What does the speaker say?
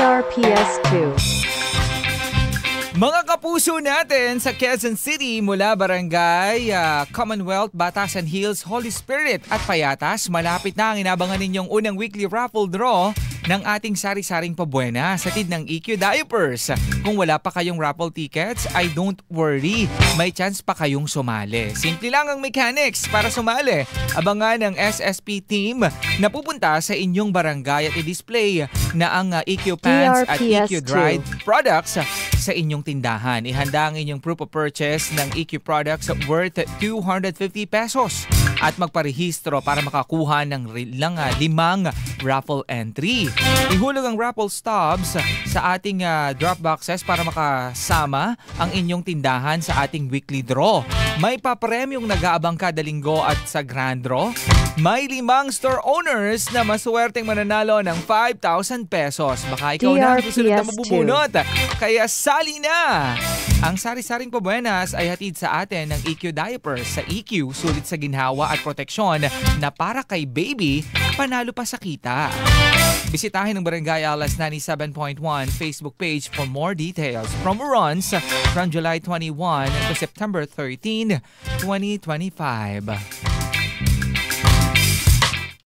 TRPS2. Mga kapuso natin sa Quezon City mula Barangay Commonwealth, Batasan Hills, Holy Spirit at Payatas, malapit na ang inabangan ninyong unang weekly raffle draw ng ating sari-saring pabuena sa tid ng EQ Diapers. Kung wala pa kayong raffle tickets, ay don't worry, may chance pa kayong sumali. Simple lang ang mechanics para sumali. Abangan ng SSP team na pupunta sa inyong barangay at i-display na ang EQ Pants at EQ Dried products sa inyong tindahan. Ihanda ang inyong proof of purchase ng EQ products worth 250 pesos at magparehistro para makakuha ng limang raffle entry. Ihulog ang raffle stubs sa ating drop boxes para makasama ang inyong tindahan sa ating weekly draw. May papremyong nag-aabang kada linggo at sa grand draw, may 5 store owners na maswerteng mananalo ng 5,000 pesos. Baka ikaw na ang susunod na mabubunot. Kaya sali na! Ang sari-saring pabuenas ay hatid sa atin ng EQ Diapers. Sa EQ, sulit sa ginhawa at proteksyon na para kay baby, panalo pa sa kita. Bisitahin ang Barangay Alas 97.1 Facebook page for more details. Promo runs from July 21 to September 13, 2025.